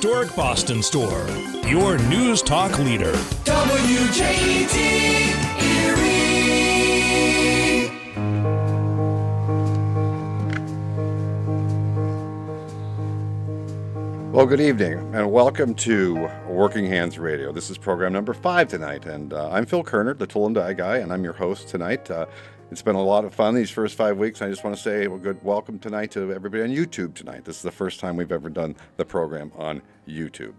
Historic Boston Store, your news talk leader. WJT Erie. Well, good evening, and welcome to Working Hands Radio. This is program number 5 tonight, and I'm Phil Kerner, the Tool and Die guy, and I'm your host tonight. It's been a lot of fun these first 5 weeks. I just want to say a good welcome tonight to everybody on YouTube tonight. This is the first time we've ever done the program on YouTube.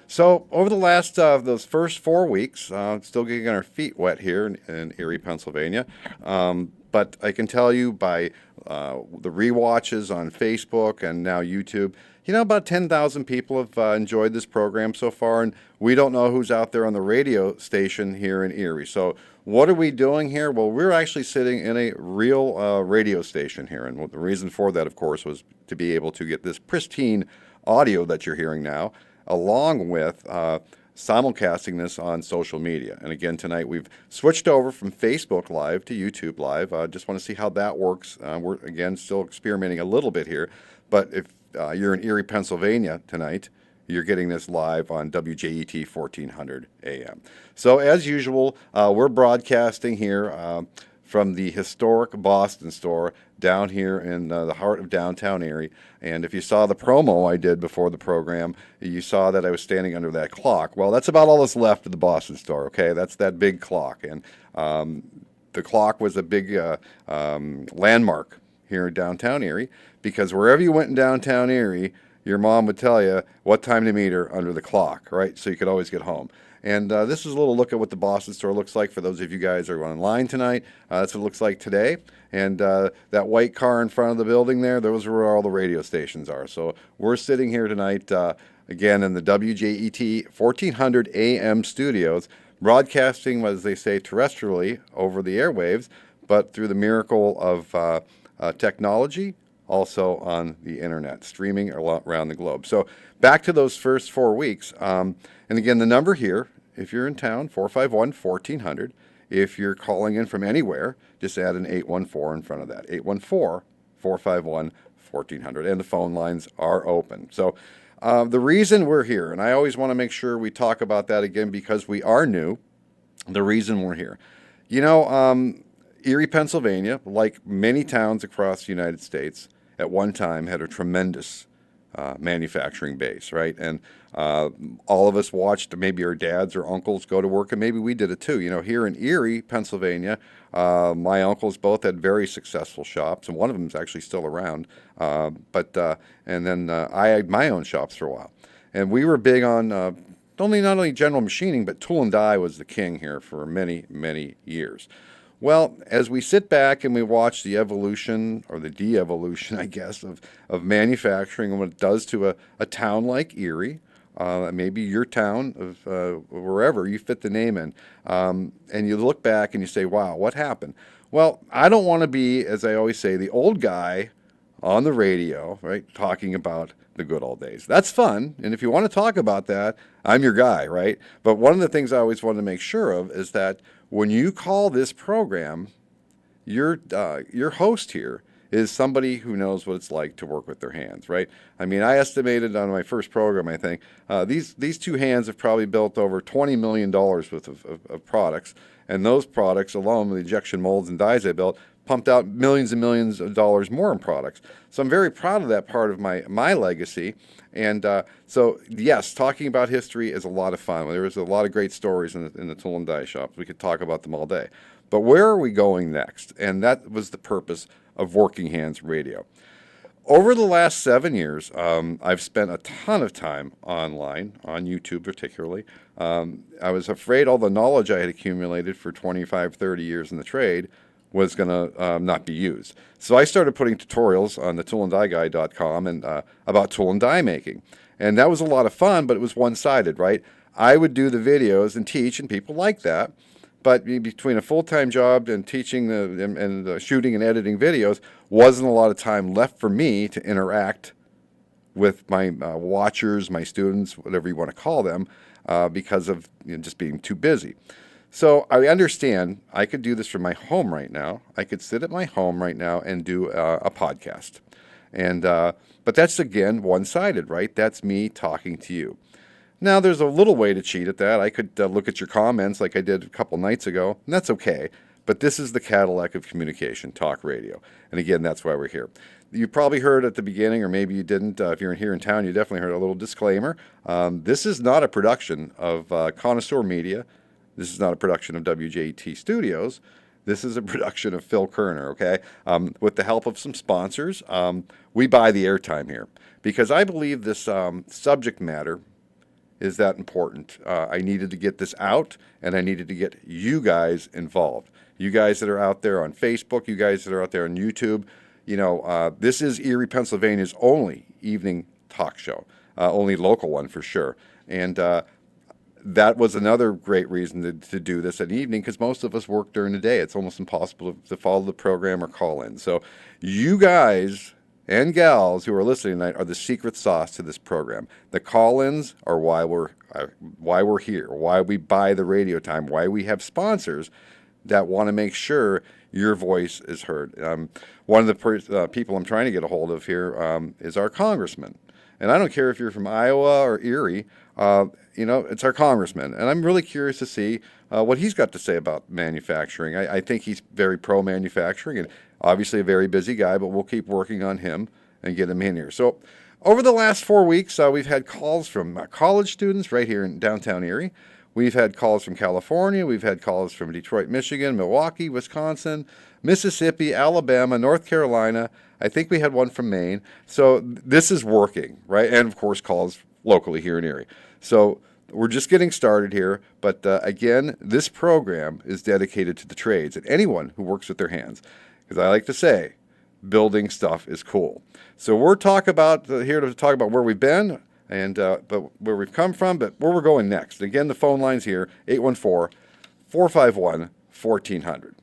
So over the last, those first 4 weeks, still getting our feet wet here in Erie, Pennsylvania. But I can tell you by the rewatches on Facebook and now YouTube, about 10,000 people have enjoyed this program so far, and we don't know who's out there on the radio station here in Erie. So what are we doing here? Well, we're actually sitting in a real radio station here, and the reason for that, of course, was to be able to get this pristine audio that you're hearing now, along with simulcasting this on social media. And again, tonight we've switched over from Facebook Live to YouTube Live. I just want to see how that works. We're, again, still experimenting a little bit here, but if you're in Erie, Pennsylvania tonight, you're getting this live on WJET 1400 AM. So as usual, we're broadcasting here from the historic Boston Store down here in the heart of downtown Erie. And if you saw the promo I did before the program, you saw that I was standing under that clock. Well, that's about all that's left of the Boston Store, okay? That's that big clock. And the clock was a big landmark here in downtown Erie, because wherever you went in downtown Erie, your mom would tell you what time to meet her under the clock, right? So you could always get home. And this is a little look at what the Boston Store looks like for those of you guys who are online tonight. That's what it looks like today. And that white car in front of the building there, those are where all the radio stations are. So we're sitting here tonight, again, in the WJET 1400 AM studios, broadcasting, as they say, terrestrially over the airwaves, but through the miracle of technology, also on the internet, streaming around the globe. So back to those first 4 weeks. And again, the number here, if you're in town, 451-1400. If you're calling in from anywhere, just add an 814 in front of that, 814-451-1400. And the phone lines are open. So the reason we're here, and I always want to make sure we talk about that again because we are new, the reason we're here. Erie, Pennsylvania, like many towns across the United States, at one time had a tremendous manufacturing base, right? And all of us watched maybe our dads or uncles go to work, and maybe we did it too. Here in Erie, Pennsylvania, my uncles both had very successful shops, and one of them is actually still around. And then I had my own shops for a while. And we were big on not only general machining, but tool and die was the king here for many, many years. Well, as we sit back and we watch the evolution, or the de-evolution, I guess, of manufacturing and what it does to a town like Erie, maybe your town, of wherever you fit the name in, and you look back and you say, wow, what happened? Well, I don't want to be, as I always say, the old guy on the radio, right, talking about the good old days. That's fun, and if you want to talk about that, I'm your guy, right? But one of the things I always want to make sure of is that when you call this program, your host here is somebody who knows what it's like to work with their hands, right? I mean, I estimated on my first program, I think, these two hands have probably built over $20 million worth of products, and those products alone, the injection molds and dies I built, pumped out millions and millions of dollars more in products. So I'm very proud of that part of my legacy. And so, yes, talking about history is a lot of fun. There is a lot of great stories in the tool and die shops. We could talk about them all day. But where are we going next? And that was the purpose of Working Hands Radio. Over the last 7 years, I've spent a ton of time online, on YouTube particularly. I was afraid all the knowledge I had accumulated for 25, 30 years in the trade was going to not be used. So I started putting tutorials on the toolandieguy.com and about tool and die making. And that was a lot of fun, but it was one-sided, right? I would do the videos and teach, and people liked that. But between a full-time job and teaching and shooting and editing videos, wasn't a lot of time left for me to interact with my watchers, my students, whatever you want to call them, because of just being too busy. So I understand I could do this from my home right now. I could sit at my home right now and do a podcast. And but that's, again, one-sided, right? That's me talking to you. Now, there's a little way to cheat at that. I could look at your comments like I did a couple nights ago, and that's okay. But this is the Cadillac of communication, talk radio. And again, that's why we're here. You probably heard at the beginning, or maybe you didn't. If you're here in town, you definitely heard a little disclaimer. This is not a production of Connoisseur Media. This is not a production of WJT Studios. This is a production of Phil Kerner, okay? With the help of some sponsors, we buy the airtime here. Because I believe this subject matter is that important. I needed to get this out, and I needed to get you guys involved. You guys that are out there on Facebook, you guys that are out there on YouTube, this is Erie, Pennsylvania's only evening talk show, only local one for sure. And that was another great reason to do this at evening, because most of us work during the day. It's almost impossible to follow the program or call in. So you guys and gals who are listening tonight are the secret sauce to this program. The call-ins are why we're here, why we buy the radio time, why we have sponsors that want to make sure your voice is heard. One of the people I'm trying to get a hold of here is our congressman. And I don't care if you're from Iowa or Erie, it's our congressman. And I'm really curious to see what he's got to say about manufacturing. I think he's very pro-manufacturing and obviously a very busy guy, but we'll keep working on him and get him in here. So over the last 4 weeks, we've had calls from college students right here in downtown Erie. We've had calls from California. We've had calls from Detroit, Michigan, Milwaukee, Wisconsin, Mississippi, Alabama, North Carolina. I think we had one from Maine. So this is working, right? And, of course, calls locally here in Erie. So we're just getting started here. But, again, this program is dedicated to the trades and anyone who works with their hands. Because I like to say, building stuff is cool. So we're here to talk about where we've been, and but where we've come from, but where we're going next. Again, the phone line's here, 814-451-1400.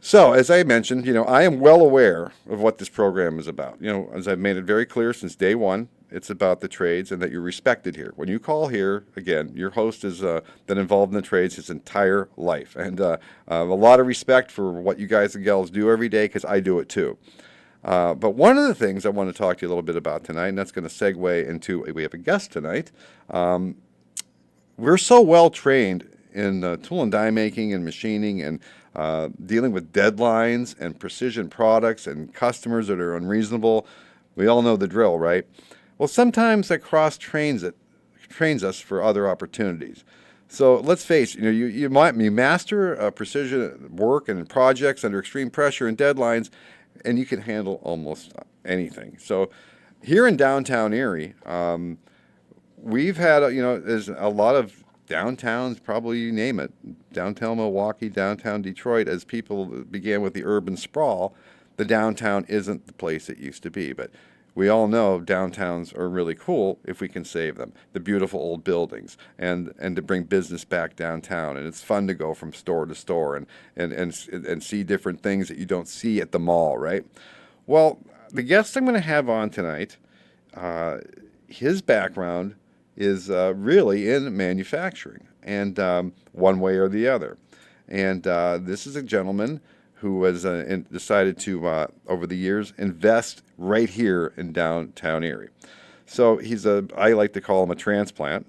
So, as I mentioned, I am well aware of what this program is about. As I've made it very clear since day one, it's about the trades and that you're respected here. When you call here, again, your host has been involved in the trades his entire life. And a lot of respect for what you guys and gals do every day, because I do it too. But one of the things I want to talk to you a little bit about tonight, and that's going to segue into, we have a guest tonight. We're so well trained in tool and die making and machining and dealing with deadlines and precision products and customers that are unreasonable. We all know the drill, right? Well, sometimes that trains us for other opportunities. So let's face it, you master precision work and projects under extreme pressure and deadlines, and you can handle almost anything. So here in downtown Erie, we've had, there's a lot of downtowns, probably you name it, downtown Milwaukee, downtown Detroit. As people began with the urban sprawl, the downtown isn't the place it used to be. But we all know downtowns are really cool if we can save them. The beautiful old buildings and to bring business back downtown. And it's fun to go from store to store and see different things that you don't see at the mall, right? Well, the guest I'm going to have on tonight, his background is really in manufacturing, and one way or the other. And this is a gentleman who has decided to, over the years, invest right here in downtown Erie. So I like to call him a transplant.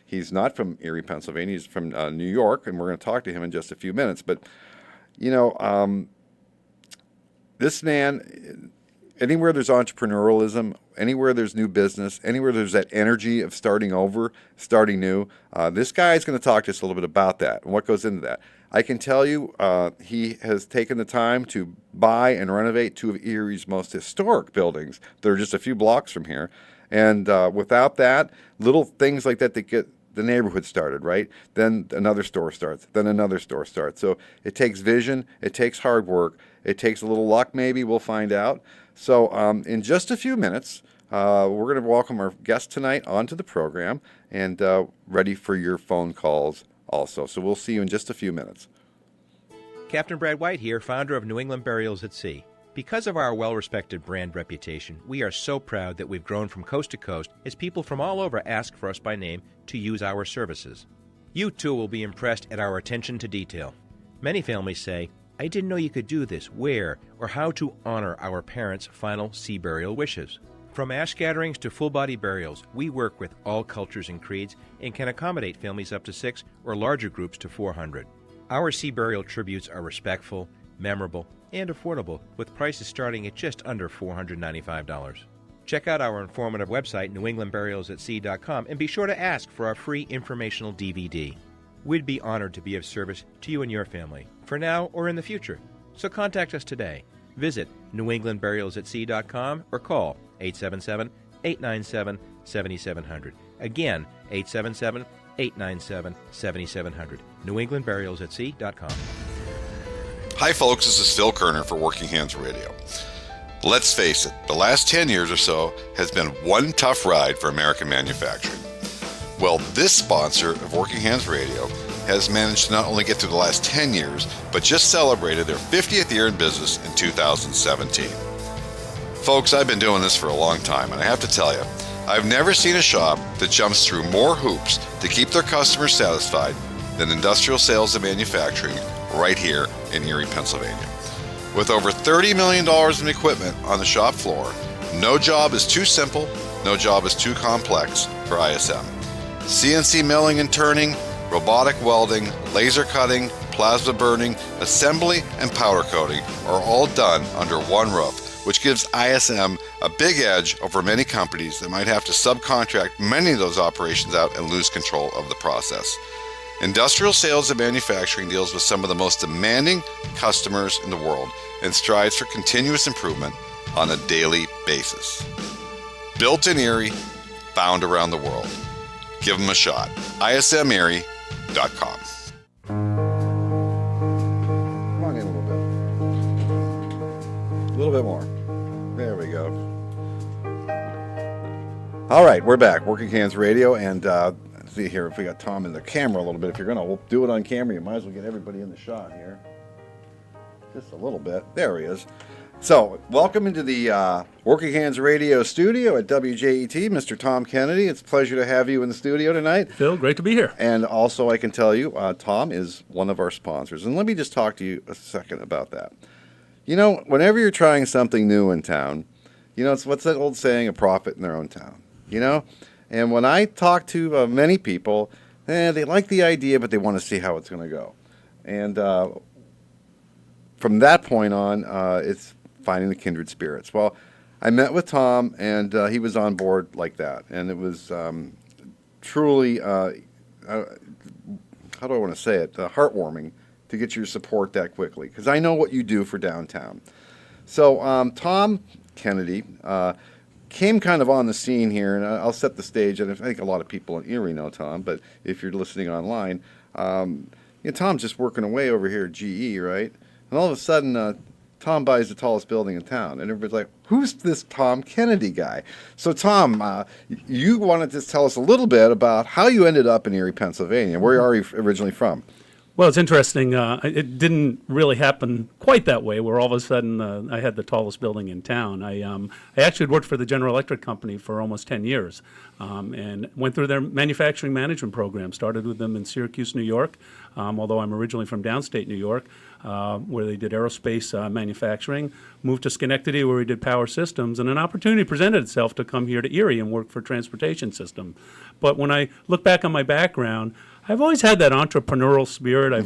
He's not from Erie, Pennsylvania. He's from New York, and we're going to talk to him in just a few minutes. But, this man, anywhere there's entrepreneurialism, anywhere there's new business, anywhere there's that energy of starting over, starting new, this guy is going to talk to us a little bit about that and what goes into that. I can tell you he has taken the time to buy and renovate two of Erie's most historic buildings that are just a few blocks from here. And without that, little things like that get the neighborhood started, right? Then another store starts. Then another store starts. So it takes vision. It takes hard work. It takes a little luck, maybe. We'll find out. So in just a few minutes, we're going to welcome our guest tonight onto the program and ready for your phone calls also. So we'll see you in just a few minutes. Captain Brad White here, founder of New England Burials at Sea. Because of our well-respected brand reputation, we are so proud that we've grown from coast to coast as people from all over ask for us by name to use our services. You, too, will be impressed at our attention to detail. Many families say, I didn't know you could do this, where, or how to honor our parents' final sea burial wishes. From ash gatherings to full-body burials, we work with all cultures and creeds and can accommodate families up to 6 or larger groups to 400. Our sea burial tributes are respectful, memorable, and affordable, with prices starting at just under $495. Check out our informative website, newenglandburialsatsea.com, and be sure to ask for our free informational DVD. We'd be honored to be of service to you and your family, for now or in the future. So contact us today. Visit newenglandburialsatsea.com or call 877-897-7700. Again, 877-897-7700. newenglandburialsatsea.com. Hi folks, this is Phil Kerner for Working Hands Radio. Let's face it, the last 10 years or so has been one tough ride for American manufacturing. Well, this sponsor of Working Hands Radio has managed to not only get through the last 10 years, but just celebrated their 50th year in business in 2017. Folks, I've been doing this for a long time, and I have to tell you, I've never seen a shop that jumps through more hoops to keep their customers satisfied than Industrial Sales and Manufacturing right here in Erie, Pennsylvania. With over $30 million in equipment on the shop floor, no job is too simple, no job is too complex for ISM. CNC milling and turning, robotic welding, laser cutting, plasma burning, assembly, and powder coating are all done under one roof, which gives ISM a big edge over many companies that might have to subcontract many of those operations out and lose control of the process. Industrial Sales and Manufacturing deals with some of the most demanding customers in the world and strives for continuous improvement on a daily basis. Built in Erie, found around the world. Give them a shot. ismerie.com. Come on in a little bit more. There we go. All right, we're back. Working Hands Radio, and see here if we got Tom in the camera a little bit. If you're going to do it on camera, you might as well get everybody in the shot here. Just a little bit. There he is. So, welcome into the Working Hands Radio studio at WJET, Mr. Tom Kennedy. It's a pleasure to have you in the studio tonight. Phil, great to be here. And also, I can tell you, Tom is one of our sponsors. And let me just talk to you a second about that. You know, whenever you're trying something new in town, you know, it's what's that old saying, a prophet in their own town, you know? And when I talk to many people, they like the idea, but they want to see how it's going to go. And from that point on, it's finding the kindred spirits. Well, I met with Tom, and he was on board like that. And it was truly, how do I want to say it, heartwarming to get your support that quickly, because I know what you do for downtown. So Tom Kennedy came kind of on the scene here, and I'll set the stage, and I think a lot of people in Erie know Tom, but if you're listening online, Tom's just working away over here at GE, right? And all of a sudden, Tom buys the tallest building in town, and everybody's like, who's this Tom Kennedy guy? So Tom, you wanted to tell us a little bit about how you ended up in Erie, Pennsylvania. Where are you originally from? Well, it's interesting. It didn't really happen quite that way, where all of a sudden I had the tallest building in town. I actually had worked for the General Electric Company for almost 10 years and went through their manufacturing management program. Started with them in Syracuse, New York, although I'm originally from downstate New York, where they did aerospace manufacturing. Moved to Schenectady, where we did power systems, and an opportunity presented itself to come here to Erie and work for transportation system. But when I look back on my background, I've always had that entrepreneurial spirit. I've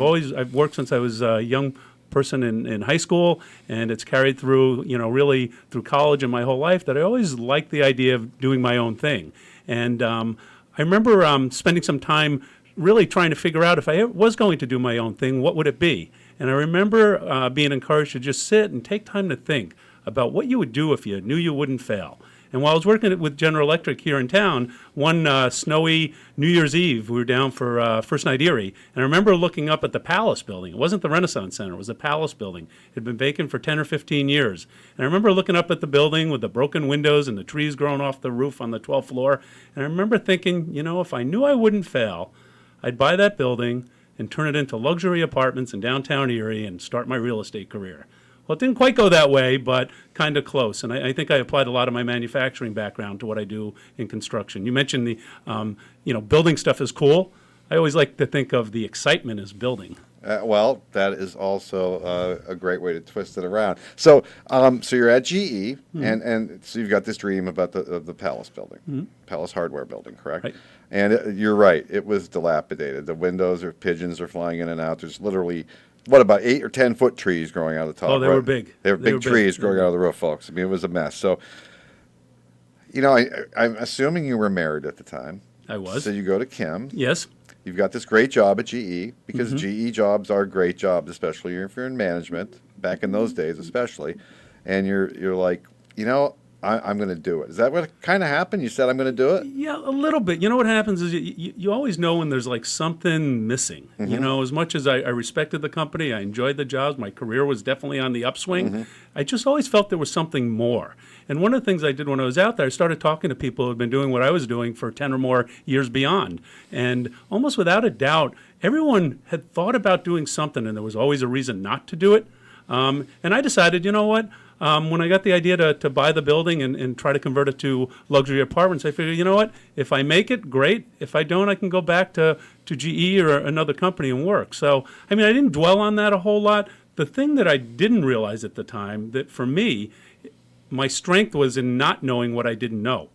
worked since I was a young person in high school, and it's carried through, really through college and my whole life, that I always liked the idea of doing my own thing. And I remember spending some time really trying to figure out if I was going to do my own thing, what would it be? And I remember being encouraged to just sit and take time to think about what you would do if you knew you wouldn't fail. And while I was working with General Electric here in town, one snowy New Year's Eve, we were down for First Night Erie, and I remember looking up at the Palace building. It wasn't the Renaissance Center, it was the Palace building. It had been vacant for 10 or 15 years. And I remember looking up at the building with the broken windows and the trees growing off the roof on the 12th floor, and I remember thinking, if I knew I wouldn't fail, I'd buy that building and turn it into luxury apartments in downtown Erie and start my real estate career. Well, it didn't quite go that way, but kind of close. And I think I applied a lot of my manufacturing background to what I do in construction. You mentioned the, building stuff is cool. I always like to think of the excitement as building. Well, that is also a great way to twist it around. So, so you're at GE, and so you've got this dream about the Palace building, Palace Hardware building, correct? Right. And you're right; it was dilapidated. The windows or pigeons are flying in and out. There's literally what about 8 or 10 foot trees growing out of the top. Oh, they right? were big. They were They big were big. trees growing out of the roof, folks. I mean, it was a mess. So, I'm assuming you were married at the time. I was. So you go to Kim. Yes. You've got this great job at GE because GE jobs are great jobs, especially if you're in management, back in those days especially. And you're like, I'm going to do it. Is that what kind of happened? You said, I'm going to do it? Yeah, a little bit. You know what happens is you always know when there's like something missing. As much as I respected the company, I enjoyed the jobs, my career was definitely on the upswing, I just always felt there was something more. And one of the things I did when I was out there, I started talking to people who had been doing what I was doing for 10 or more years beyond. And almost without a doubt, everyone had thought about doing something, and there was always a reason not to do it. And I decided, you know what? When I got the idea to buy the building and try to convert it to luxury apartments, I figured, you know what? If I make it, great. If I don't, I can go back to GE or another company and work. So, I mean, I didn't dwell on that a whole lot. The thing that I didn't realize at the time, that for me, my strength was in not knowing what I didn't know.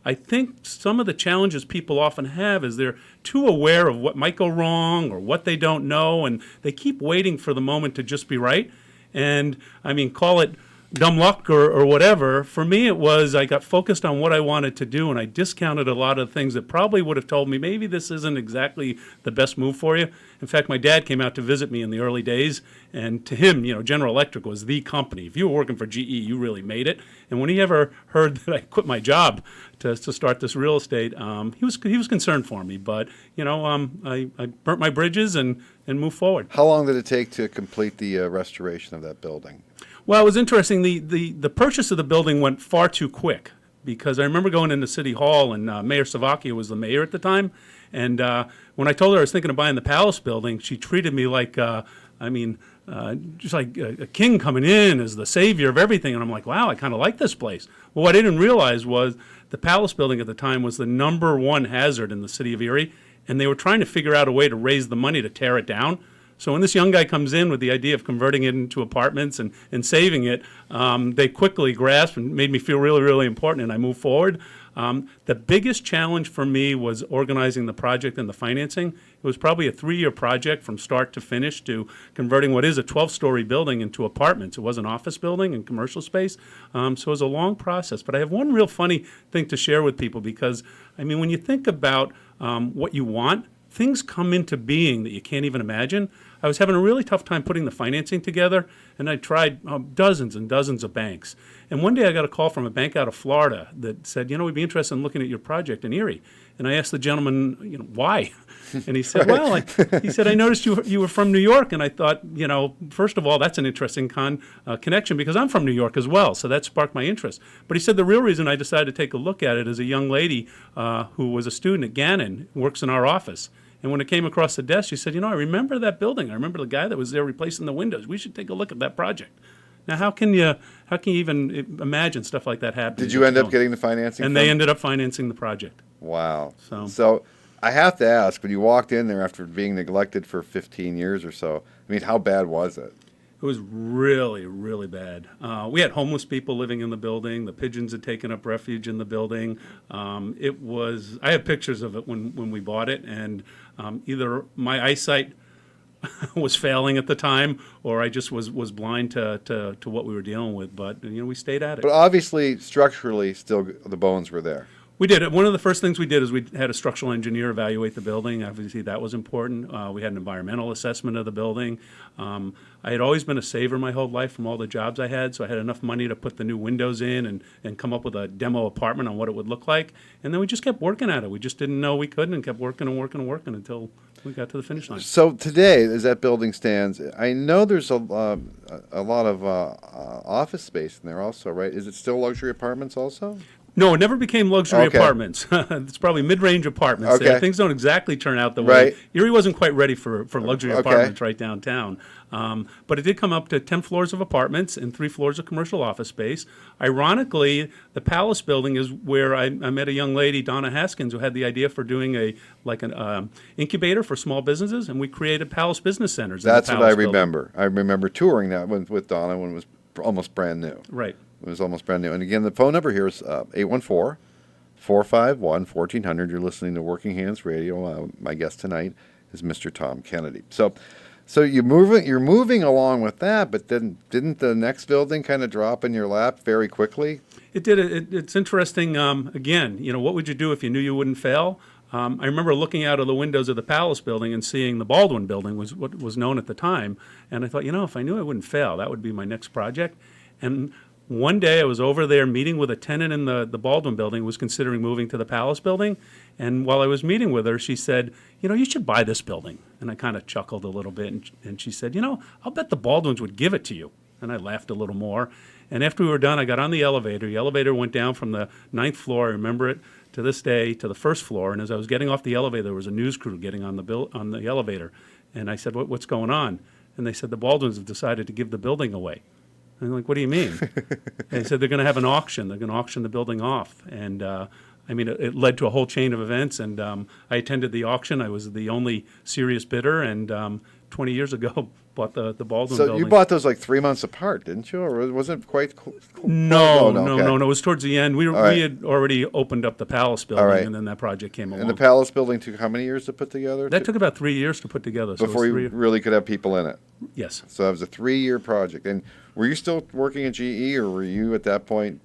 I think some of the challenges people often have is they're too aware of what might go wrong or what they don't know, and they keep waiting for the moment to just be right. And, I mean, call it dumb luck or whatever. For me, it was I got focused on what I wanted to do, and I discounted a lot of things that probably would have told me maybe this isn't exactly the best move for you. In fact, my dad came out to visit me in the early days, and to him, General Electric was the company. If you were working for GE, you really made it. And when he ever heard that I quit my job to start this real estate, he was concerned for me. But I burnt my bridges and moved forward. How long did it take to complete the restoration of that building? Well, it was interesting. The purchase of the building went far too quick because I remember going into City Hall, and Mayor Savakia was the mayor at the time. And when I told her I was thinking of buying the Palace building, she treated me like, just like a king coming in as the savior of everything. And I'm like, wow, I kind of like this place. Well, what I didn't realize was the Palace building at the time was the number one hazard in the city of Erie, and they were trying to figure out a way to raise the money to tear it down. So when this young guy comes in with the idea of converting it into apartments and saving it, they quickly grasped and made me feel really, really important, and I moved forward. The biggest challenge for me was organizing the project and the financing. It was probably a 3-year project from start to finish to converting what is a 12-story building into apartments. It was an office building and commercial space, so it was a long process. But I have one real funny thing to share with people because, I mean, when you think about what you want, things come into being that you can't even imagine. I was having a really tough time putting the financing together, and I tried dozens and dozens of banks. And one day I got a call from a bank out of Florida that said, we'd be interested in looking at your project in Erie. And I asked the gentleman, why? And he said, I noticed you were from New York. And I thought, first of all, that's an interesting connection because I'm from New York as well. So that sparked my interest. But he said the real reason I decided to take a look at it is a young lady who was a student at Gannon, works in our office. And when it came across the desk, she said, I remember that building. I remember the guy that was there replacing the windows. We should take a look at that project. Now, how can you even imagine stuff like that happening? Did you end up getting the financing? And they ended up financing the project. Wow. So I have to ask, when you walked in there after being neglected for 15 years or so, I mean, how bad was it? It was really, really bad. We had homeless people living in the building. The pigeons had taken up refuge in the building. I have pictures of it when we bought it, and either my eyesight was failing at the time, or I just was blind to what we were dealing with. But we stayed at it. But obviously, structurally, still the bones were there. We did it. One of the first things we did is we had a structural engineer evaluate the building. Obviously, that was important. We had an environmental assessment of the building. I had always been a saver my whole life from all the jobs I had, so I had enough money to put the new windows in and come up with a demo apartment on what it would look like. And then we just kept working at it. We just didn't know we couldn't and kept working and working and working until we got to the finish line. So today, as that building stands, I know there's a lot of office space in there also, right? Is it still luxury apartments also? No, it never became luxury Okay. apartments. It's probably mid-range apartments. Okay. Things don't exactly turn out the way. Right. Erie wasn't quite ready for luxury Okay. apartments right downtown. But it did come up to 10 floors of apartments and 3 floors of commercial office space. Ironically, the Palace building is where I met a young lady, Donna Haskins, who had the idea for doing an incubator for small businesses, and we created Palace Business Centers. That's in the what I Palace building. remember. I remember touring that with Donna when it was almost brand new. Right. It was almost brand new. And again, the phone number here is 814-451-1400. You're listening to Working Hands Radio. My guest tonight is Mr. Tom Kennedy. So you're moving along with that, but then didn't the next building kind of drop in your lap very quickly? It did. It's interesting. Again, what would you do if you knew you wouldn't fail? I remember looking out of the windows of the Palace building and seeing the Baldwin building was what was known at the time. And I thought, if I knew I wouldn't fail, that would be my next project. And one day I was over there meeting with a tenant in the Baldwin building, was considering moving to the Palace building. And while I was meeting with her, she said, you should buy this building. And I kind of chuckled a little bit. And she said, I'll bet the Baldwins would give it to you. And I laughed a little more. And after we were done, I got on the elevator. The elevator went down from the 9th floor, I remember it, to this day, to the 1st floor. And as I was getting off the elevator, there was a news crew getting on the elevator. And I said, what's going on? And they said, the Baldwins have decided to give the building away. And I'm like, what do you mean? They said they're going to have an auction. They're going to auction the building off. And it led to a whole chain of events. And I attended the auction. I was the only serious bidder. And 20 years ago, bought the Baldwin So building. you bought those like 3 months apart, didn't you? Or was it quite? No, okay. no. It was towards the end. We right. had already opened up the Palace building, right. and then that project came along. And the Palace building took how many years to put together? That took about 3 years to put together. So Before it you was really could have people in it. Yes. So that was a 3-year project. And were you still working at GE, or were you at that point?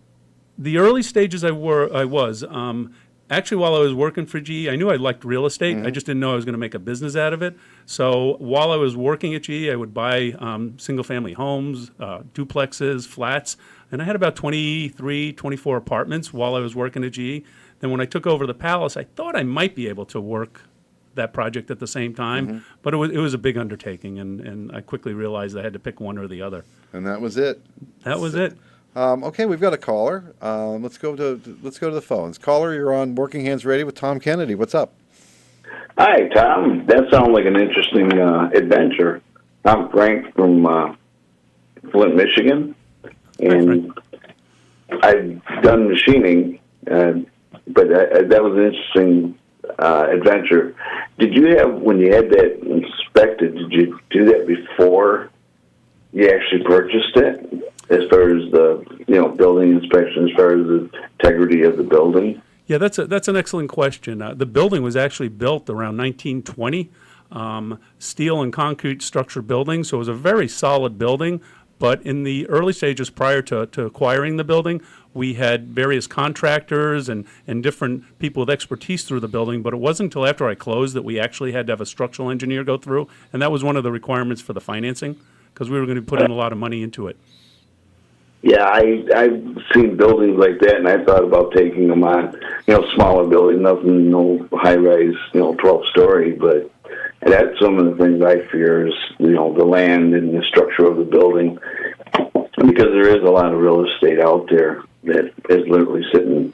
The early stages I was. Actually, while I was working for GE, I knew I liked real estate. I just didn't know I was going to make a business out of it. So while I was working at GE, I would buy single-family homes, duplexes, flats, and I had about 23, 24 apartments while I was working at GE. Then when I took over the Palace, I thought I might be able to work that project at the same time, but it was a big undertaking, and I quickly realized I had to pick one or the other. And that was it. That was it. Okay, we've got a caller. Let's go to the phones. Caller, you're on Working Hands Radio with Tom Kennedy. What's up? Hi, Tom. That sounds like an interesting adventure. I'm Frank from Flint, Michigan, and I've done machining, but that was an interesting adventure. Did you when you had that inspected, did you do that before you actually purchased it? As far as the building inspection, as far as the integrity of the building? Yeah, that's an excellent question. The building was actually built around 1920, steel and concrete structured building, so it was a very solid building. But in the early stages prior to acquiring the building, we had various contractors and different people with expertise through the building, but it wasn't until after I closed that we actually had to have a structural engineer go through, and that was one of the requirements for the financing, because we were going to put in a lot of money into it. Yeah, I've seen buildings like that, and I thought about taking them on, smaller buildings, nothing, no high-rise, 12-story, but that's some of the things I fear is, the land and the structure of the building, because there is a lot of real estate out there that is literally sitting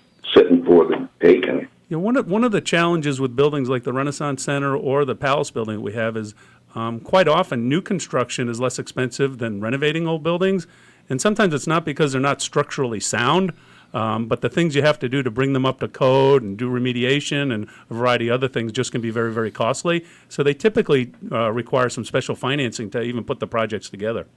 for the taking. One of the challenges with buildings like the Renaissance Center or the Palace building that we have is quite often new construction is less expensive than renovating old buildings. And sometimes it's not because they're not structurally sound, but the things you have to do to bring them up to code and do remediation and a variety of other things just can be very, very costly. So they typically require some special financing to even put the projects together.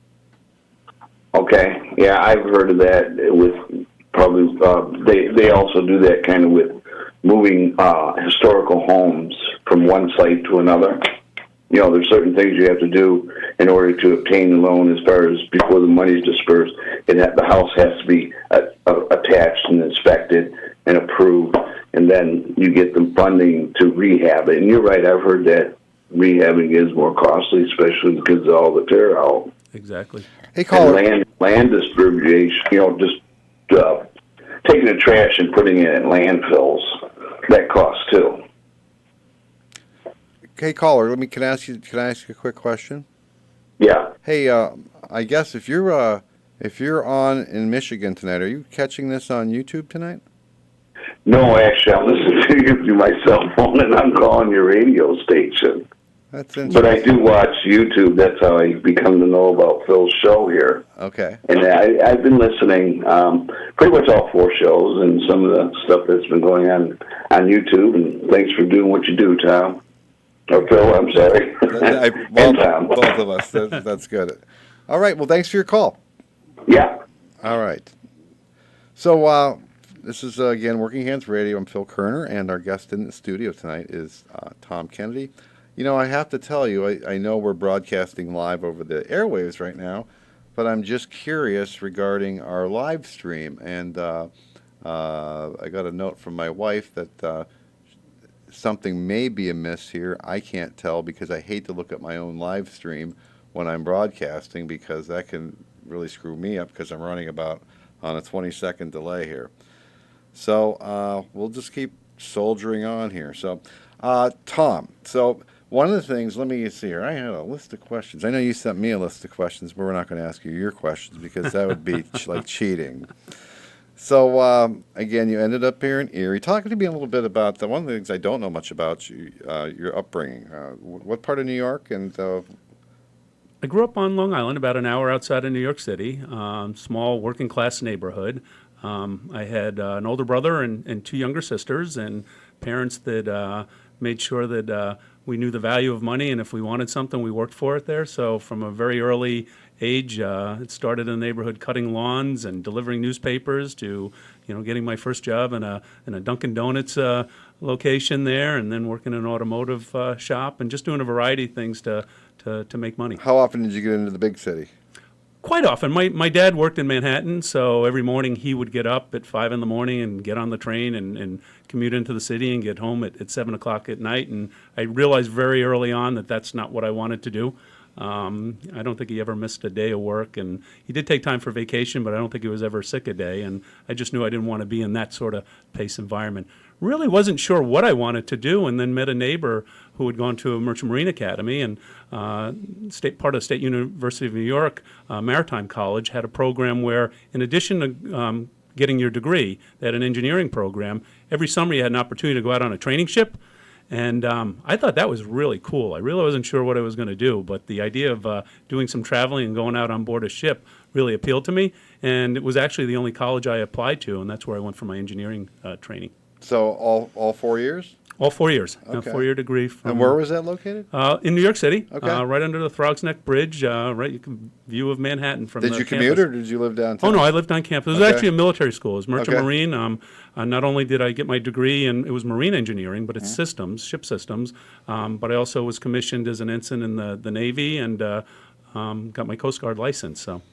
Okay, yeah, I've heard of that with probably, they also do that kind of with moving historical homes from one site to another. There's certain things you have to do in order to obtain the loan as far as before the money is dispersed. The house has to be attached and inspected and approved, and then you get the funding to rehab it. And you're right, I've heard that rehabbing is more costly, especially because of all the tear out. Exactly. Hey, caller. And land distribution, just taking the trash and putting it in landfills, that costs too. Hey, caller. Can I ask you a quick question? Yeah. Hey, I guess if you're on in Michigan tonight, are you catching this on YouTube tonight? No, actually, I'm listening to you through my cell phone, and I'm calling your radio station. That's interesting. But I do watch YouTube. That's how I become to know about Phil's show here. Okay. And I've been listening pretty much all 4 shows and some of the stuff that's been going on YouTube. And thanks for doing what you do, Tom. Or Phil, I'm sorry. And Tom. Both of us. That's good. All right. Well, thanks for your call. Yeah. All right. So this is, again, Working Hands Radio. I'm Phil Kerner, and our guest in the studio tonight is Tom Kennedy. You know, I have to tell you, I know we're broadcasting live over the airwaves right now, but I'm just curious regarding our live stream. And I got a note from my wife that something may be amiss here. I can't tell because I hate to look at my own live stream when I'm broadcasting because that can really screw me up because I'm running about on a 20-second delay here. So we'll just keep soldiering on here. So, Tom, one of the things, let me see here. I had a list of questions. I know you sent me a list of questions, but we're not going to ask you your questions because that would be like cheating. So, again, you ended up here in Erie. Talk to me a little bit about one of the things I don't know much about your upbringing. What part of New York? And I grew up on Long Island, about an hour outside of New York City, small working-class neighborhood. I had an older brother and 2 younger sisters and parents that made sure that we knew the value of money, and if we wanted something, we worked for it there. So from a very early age, it started in the neighborhood cutting lawns and delivering newspapers to, getting my first job in a Dunkin' Donuts location there, and then working in an automotive shop, and just doing a variety of things to make money. How often did you get into the big city? Quite often. My dad worked in Manhattan, so every morning he would get up at 5 in the morning and get on the train and commute into the city and get home at 7 o'clock at night. And I realized very early on that that's not what I wanted to do. I don't think he ever missed a day of work, and he did take time for vacation, but I don't think he was ever sick a day, and I just knew I didn't want to be in that sort of pace environment. Really wasn't sure what I wanted to do, and then met a neighbor who had gone to a Merchant Marine Academy, and part of State University of New York Maritime College had a program where, in addition to getting your degree, they had an engineering program. Every summer you had an opportunity to go out on a training ship, and I thought that was really cool. I really wasn't sure what I was going to do, but the idea of doing some traveling and going out on board a ship really appealed to me, and it was actually the only college I applied to, and that's where I went for my engineering training. So all 4 years? All 4 years. Okay. A 4-year degree. And where was that located? In New York City. Okay. Right under the Throgs Neck Bridge, you can view of Manhattan from the Did you campus. commute or did you live downtown? Oh, no, I lived on campus. It was Okay. actually a military school. It was Merchant Okay. Marine. Not only did I get my degree, and it was marine engineering, but it's systems, ship systems. But I also was commissioned as an ensign in the Navy and got my Coast Guard license. So.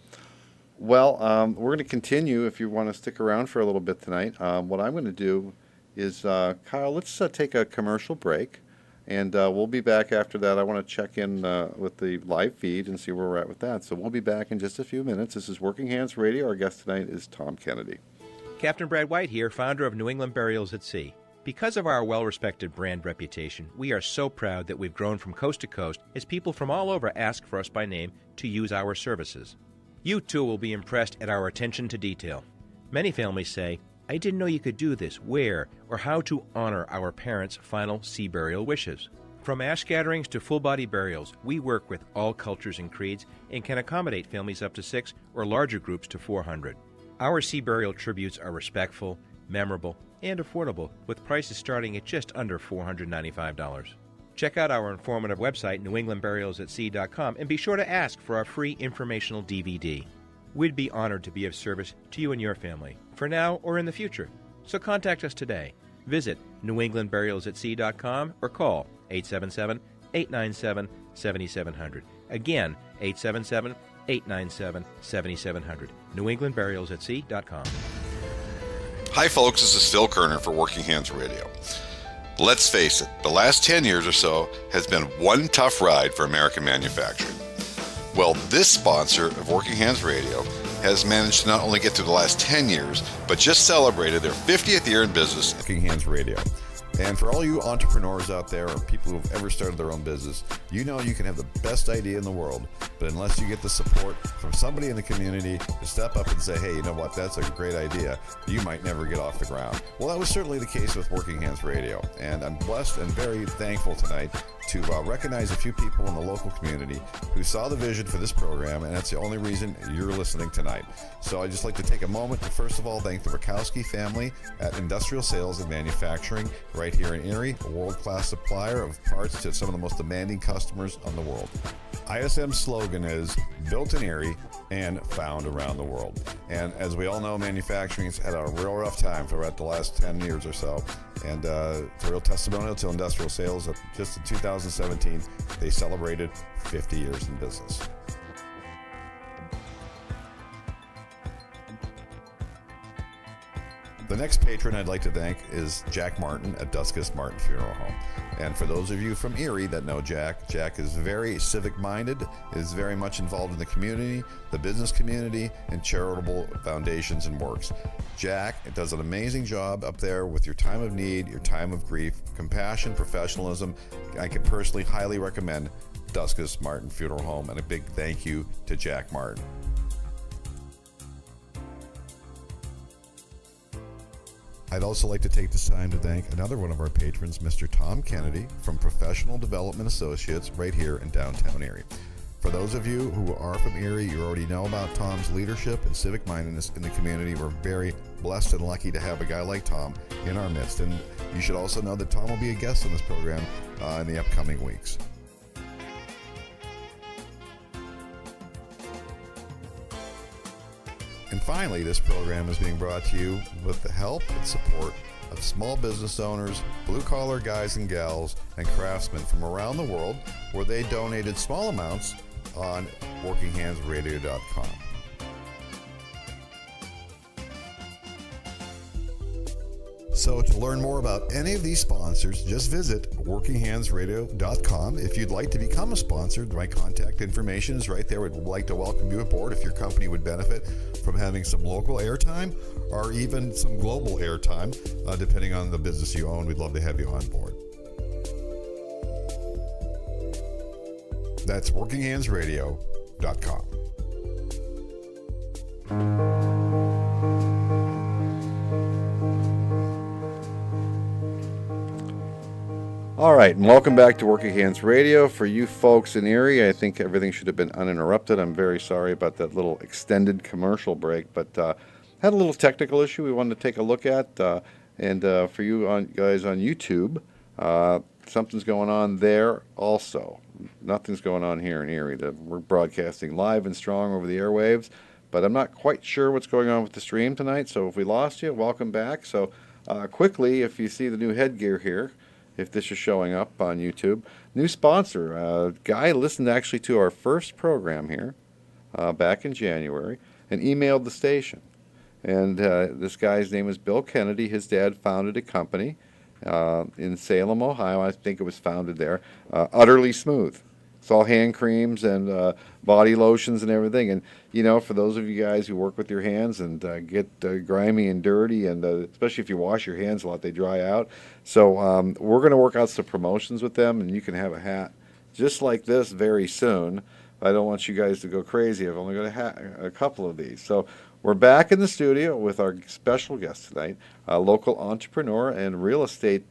Well, we're going to continue if you want to stick around for a little bit tonight. What I'm going to do is, Kyle, let's take a commercial break, and we'll be back after that. I want to check in with the live feed and see where we're at with that. So we'll be back in just a few minutes. This is Working Hands Radio. Our guest tonight is Tom Kennedy. Captain Brad White here, founder of New England Burials at Sea. Because of our well-respected brand reputation, we are so proud that we've grown from coast to coast as people from all over ask for us by name to use our services. You, too, will be impressed at our attention to detail. Many families say, I didn't know you could do this, where, or how to honor our parents' final sea burial wishes. From ash scatterings to full-body burials, we work with all cultures and creeds and can accommodate families up to 6 or larger groups to 400. Our sea burial tributes are respectful, memorable, and affordable, with prices starting at just under $495. Check out our informative website, newenglandburialsatsea.com, and be sure to ask for our free informational DVD. We'd be honored to be of service to you and your family, for now or in the future. So contact us today. Visit newenglandburialsatsea.com or call 877-897-7700. Again, 877-897-7700. newenglandburialsatsea.com. Hi, folks. This is Phil Kerner for Working Hands Radio. Let's face it, the last 10 years or so has been one tough ride for American manufacturing. Well, this sponsor of Working Hands Radio has managed to not only get through the last 10 years, but just celebrated their 50th year in business. Working Hands Radio. And for all you entrepreneurs out there or people who've ever started their own business, you know you can have the best idea in the world, but unless you get the support from somebody in the community to step up and say, hey, you know what, that's a great idea, you might never get off the ground. Well, that was certainly the case with Working Hands Radio, and I'm blessed and very thankful tonight to recognize a few people in the local community who saw the vision for this program, and that's the only reason you're listening tonight. So I'd just like to take a moment to first of all thank the Rakowski family at Industrial Sales and Manufacturing right here in Erie, a world-class supplier of parts to some of the most demanding customers on the world. ISM's slogan is built in Erie and found around the world. And as we all know, manufacturing has had a real rough time for about the last 10 years or so. And it's a real testimonial to industrial sales. Just in 2017, they celebrated 50 years in business. The next patron I'd like to thank is Jack Martin at Duskus Martin Funeral Home. And for those of you from Erie that know Jack, Jack is very civic-minded, is very much involved in the community, the business community, and charitable foundations and works. Jack does an amazing job up there with your time of need, your time of grief, compassion, professionalism. I can personally highly recommend Duskus Martin Funeral Home, and a big thank you to Jack Martin. I'd also like to take this time to thank another one of our patrons, Mr. Tom Kennedy from Professional Development Associates right here in downtown Erie. For those of you who are from Erie, you already know about Tom's leadership and civic mindedness in the community. We're very blessed and lucky to have a guy like Tom in our midst. And you should also know that Tom will be a guest on this program in the upcoming weeks. And finally, this program is being brought to you with the help and support of small business owners, blue-collar guys and gals, and craftsmen from around the world, where they donated small amounts on WorkingHandsRadio.com. So to learn more about any of these sponsors, just visit WorkingHandsRadio.com. If you'd like to become a sponsor, my contact information is right there. We'd like to welcome you aboard if your company would benefit from having some local airtime or even some global airtime, depending on the business you own. We'd love to have you on board. That's WorkingHandsRadio.com. All right, and welcome back to Working Hands Radio. For you folks in Erie, I think everything should have been uninterrupted. I'm very sorry about that little extended commercial break, but had a little technical issue we wanted to take a look at. And for you guys on YouTube, something's going on there also. Nothing's going on here in Erie. We're broadcasting live and strong over the airwaves, but I'm not quite sure what's going on with the stream tonight. So if we lost you, welcome back. So quickly, if you see the new headgear here, if this is showing up on YouTube. New sponsor, guy listened actually to our first program here back in January and emailed the station. And this guy's name is Bill Kennedy. His dad founded a company in Salem, Ohio. I think it was founded there. Utterly Smooth. It's all hand creams and body lotions and everything. And, you know, for those of you guys who work with your hands and get grimy and dirty, and especially if you wash your hands a lot, they dry out. So we're going to work out some promotions with them, and you can have a hat just like this very soon. I don't want you guys to go crazy. I've only got a couple of these. So we're back in the studio with our special guest tonight, a local entrepreneur and real estate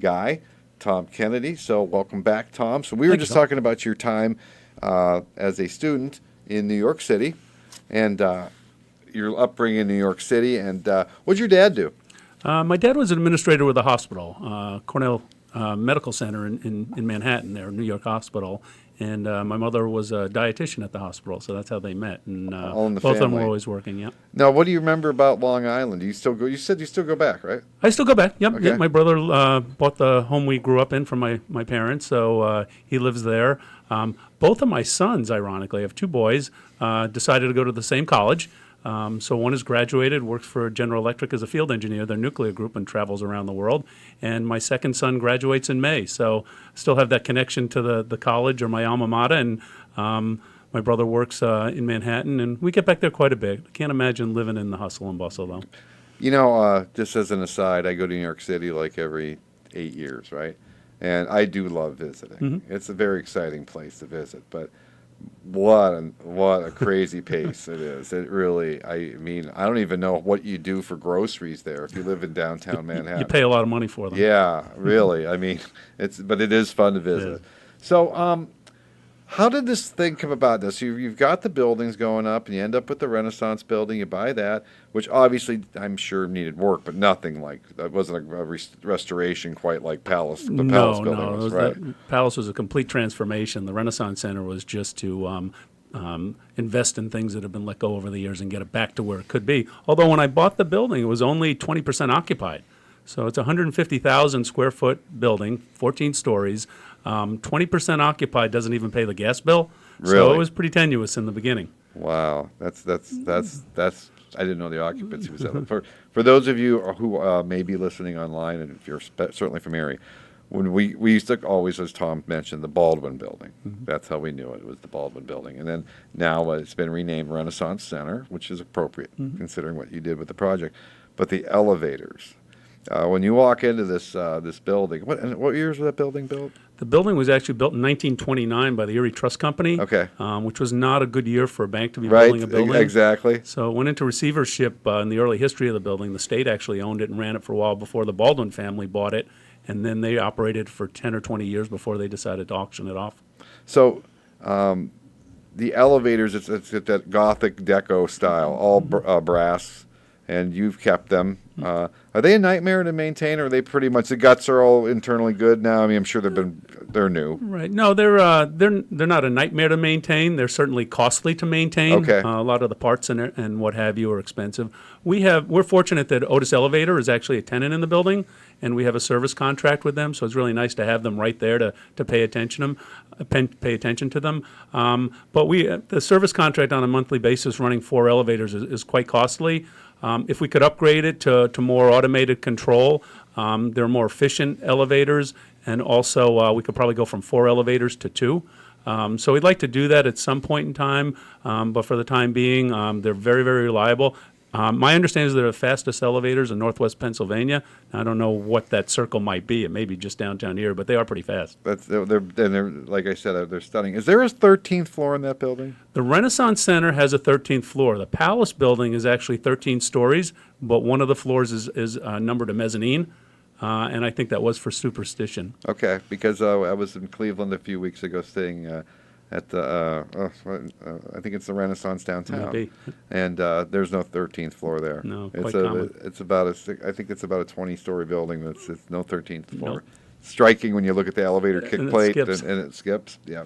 guy, Tom Kennedy. So welcome back, Tom. So we were just talking about your time as a student in New York City and your upbringing in New York City. And what did your dad do? My dad was an administrator with a hospital, Cornell Medical Center in Manhattan, there, New York Hospital. And my mother was a dietitian at the hospital, so that's how they met. And All in the both of them family. were always working, yeah. Now, what do you remember about Long Island? Do you still go? You said you still go back, right? I still go back, yep. Okay. Yep. My brother bought the home we grew up in from my parents, so he lives there. Both of my sons, ironically, I have two boys, decided to go to the same college. So one has graduated, works for General Electric as a field engineer, their nuclear group, and travels around the world. And my second son graduates in May. So still have that connection to the college or my alma mater. And my brother works in Manhattan, and we get back there quite a bit. I can't imagine living in the hustle and bustle, though. You know, just as an aside, I go to New York City like every 8 years, right? And I do love visiting. It's a very exciting place to visit, but what a crazy pace it is. It really, I mean, I don't even know what you do for groceries there if you live in downtown Manhattan. You pay a lot of money for them. Yeah, really. I mean, but it is fun to visit. So, how did this thing come about? This you've got the buildings going up, and you end up with the Renaissance building. You buy that, which obviously I'm sure needed work, but nothing like that. Wasn't a restoration quite like Palace. The Palace building was, right? Palace was a complete transformation. The Renaissance Center was just to invest in things that have been let go over the years and get it back to where it could be. Although when I bought the building, it was only 20% occupied. So it's a 150,000 square foot building, 14 stories. 20% occupied, doesn't even pay the gas bill. Really? So it was pretty tenuous in the beginning. Wow, that's I didn't know the occupancy was that. For those of you who may be listening online, and if you're certainly from Erie, when we used to always, as Tom mentioned, the Baldwin Building. That's how we knew it. It was the Baldwin Building, and then now it's been renamed Renaissance Center, which is appropriate considering what you did with the project. But the elevators. When you walk into this building, what years was that building built? The building was actually built in 1929 by the Erie Trust Company, Okay. Which was not a good year for a bank to be building a building. Exactly. So it went into receivership in the early history of the building. The state actually owned it and ran it for a while before the Baldwin family bought it, and then they operated for 10 or 20 years before they decided to auction it off. So the elevators, it's that Gothic deco style, all brass, and you've kept them. Are they a nightmare to maintain, or are they pretty much, the guts are all internally good now? I mean, I'm sure they're new. Right. No, they're not a nightmare to maintain. They're certainly costly to maintain. Okay. A lot of the parts and what have you are expensive. We're fortunate that Otis Elevator is actually a tenant in the building, and we have a service contract with them. So it's really nice to have them right there to pay attention to them. But the service contract on a monthly basis running 4 elevators is quite costly. If we could upgrade it to more automated control, they're more efficient elevators, and also we could probably go from 4 elevators to 2. So we'd like to do that at some point in time, but for the time being, they're very, very reliable. My understanding is they're the fastest elevators in Northwest Pennsylvania. I don't know what that circle might be. It may be just downtown here, but they are pretty fast. They're like I said, they're stunning. Is there a 13th floor in that building? The Renaissance Center has a 13th floor. The Palace building is actually 13 stories, but one of the floors is numbered a mezzanine, and I think that was for superstition. Okay, because I was in Cleveland a few weeks ago staying at the, I think it's the Renaissance downtown. Maybe. And there's no 13th floor there. No, it's quite common. It's about I think it's about a 20-story building. It's no 13th floor. Nope. Striking when you look at the elevator kick And it plate skips. and it skips. Yeah.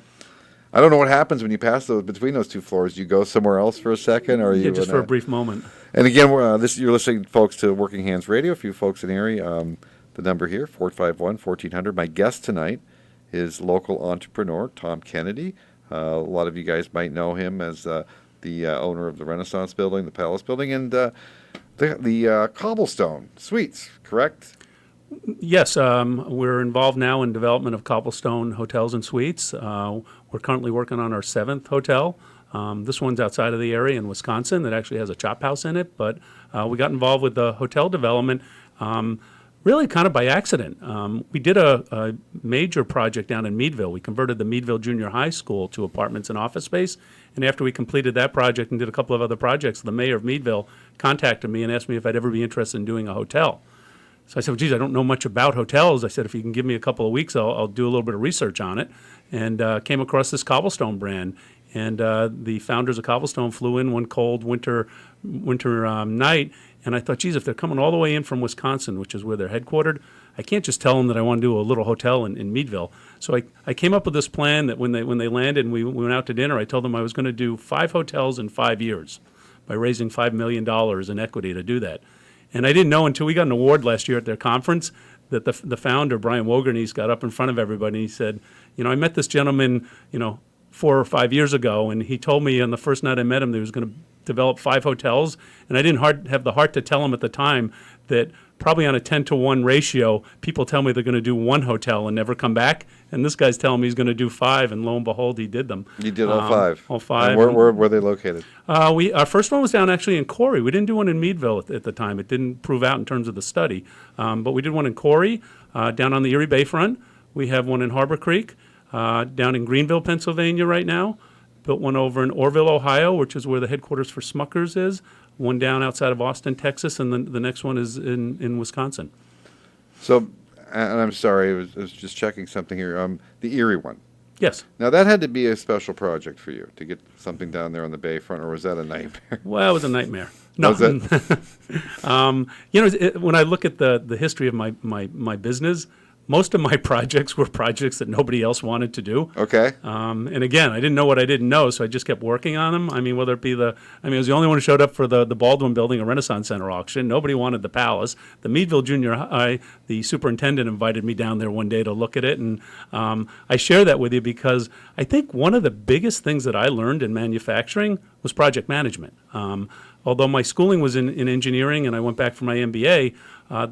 I don't know what happens when you pass between those 2 floors. You go somewhere else for a second, or Yeah, just for a brief moment. And again, you're listening, folks, to Working Hands Radio. A few folks in Erie. The number here, 451-1400. My guest tonight is local entrepreneur Tom Kennedy. A lot of you guys might know him as the owner of the Renaissance Building, the Palace Building, and the Cobblestone Suites, correct? Yes, we're involved now in development of Cobblestone hotels and suites. We're currently working on our 7th hotel. This one's outside of the area in Wisconsin that actually has a chop house in it, but we got involved with the hotel development really kind of by accident. We did a major project down in Meadville. We converted the Meadville Junior High School to apartments and office space, and after we completed that project and did a couple of other projects, the mayor of Meadville contacted me and asked me if I'd ever be interested in doing a hotel. So I said, well, geez, I don't know much about hotels. I said, if you can give me a couple of weeks, I'll do a little bit of research on it, and came across this Cobblestone brand. And the founders of Cobblestone flew in one cold winter night, and I thought, geez, if they're coming all the way in from Wisconsin, which is where they're headquartered, I can't just tell them that I want to do a little hotel in Meadville. So I came up with this plan that when they landed and we went out to dinner, I told them I was going to do 5 hotels in 5 years by raising $5 million in equity to do that. And I didn't know until we got an award last year at their conference that the founder, Brian Wogernies, got up in front of everybody and he said, I met this gentleman, 4 or 5 years ago, and he told me on the first night I met him that he was going to develop 5 hotels, and I didn't have the heart to tell him at the time that probably on a 10-to-1 ratio, people tell me they're going to do 1 hotel and never come back, and this guy's telling me he's going to do 5, and lo and behold, he did them. You did all 5. All 5. And where were they located? Our first one was down actually in Corey. We didn't do one in Meadville at the time. It didn't prove out in terms of the study. But we did one in Corey, down on the Erie Bayfront. We have one in Harbor Creek, down in Greenville, Pennsylvania right now. Built one over in Orville, Ohio, which is where the headquarters for Smuckers is. One down outside of Austin, Texas, and then the next one is in Wisconsin. So, and I'm sorry, I was just checking something here. The Erie one. Yes. Now, that had to be a special project for you to get something down there on the bayfront, or was that a nightmare? Well, it was a nightmare. No. Was it? When I look at the history of my business, most of my projects were projects that nobody else wanted to do. Okay. And again, I didn't know what I didn't know, so I just kept working on them. I mean, whether it be I was the only one who showed up for the Baldwin Building, a Renaissance Center auction. Nobody wanted the Palace. The Meadville Junior High, the superintendent invited me down there one day to look at it, and I share that with you because I think one of the biggest things that I learned in manufacturing was project management. Although my schooling was in engineering and I went back for my MBA,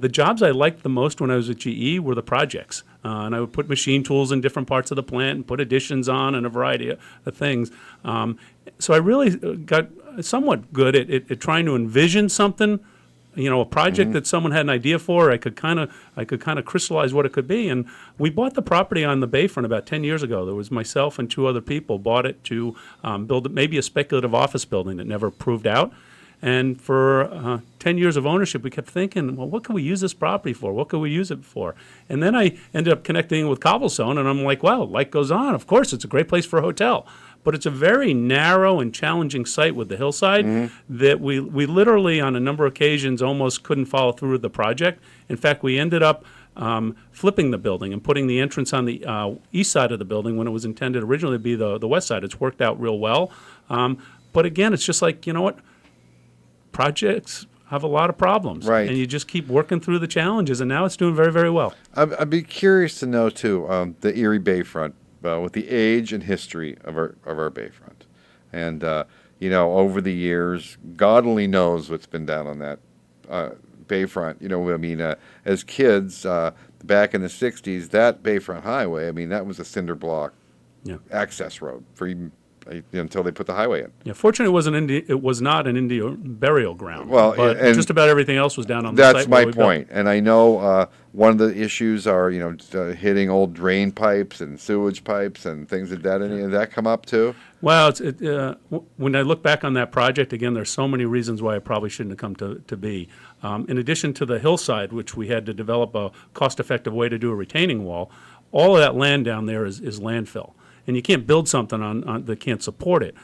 the jobs I liked the most when I was at GE were the projects. And I would put machine tools in different parts of the plant and put additions on and a variety of things. So I really got somewhat good at trying to envision something, a project that someone had an idea for. I could kind of crystallize what it could be. And we bought the property on the Bayfront about 10 years ago. There was myself and 2 other people bought it to build maybe a speculative office building that never proved out. And for 10 years of ownership, we kept thinking, well, what can we use this property for? What can we use it for? And then I ended up connecting with Cobblestone, and I'm like, well, life goes on. Of course, it's a great place for a hotel. But it's a very narrow and challenging site with the hillside that we literally, on a number of occasions, almost couldn't follow through with the project. In fact, we ended up flipping the building and putting the entrance on the east side of the building when it was intended originally to be the west side. It's worked out real well. But again, it's just like, you know what? Projects have a lot of problems, right? And you just keep working through the challenges, and now it's doing very, very well. I'd be curious to know too the Erie Bayfront with the age and history of our Bayfront, and over the years, God only knows what's been down on that Bayfront. As kids back in the '60s, that Bayfront Highway, that was a cinder block access road for even. Until they put the highway in. Yeah, fortunately, it was not an Indian burial ground. Well, but and just about everything else was down on the site. That's my point. And I know one of the issues are hitting old drain pipes and sewage pipes and things like that. Any of that come up too? Well, when I look back on that project, again, there's so many reasons why it probably shouldn't have come to be. In addition to the hillside, which we had to develop a cost-effective way to do a retaining wall, all of that land down there is landfill. And you can't build something on that can't support it.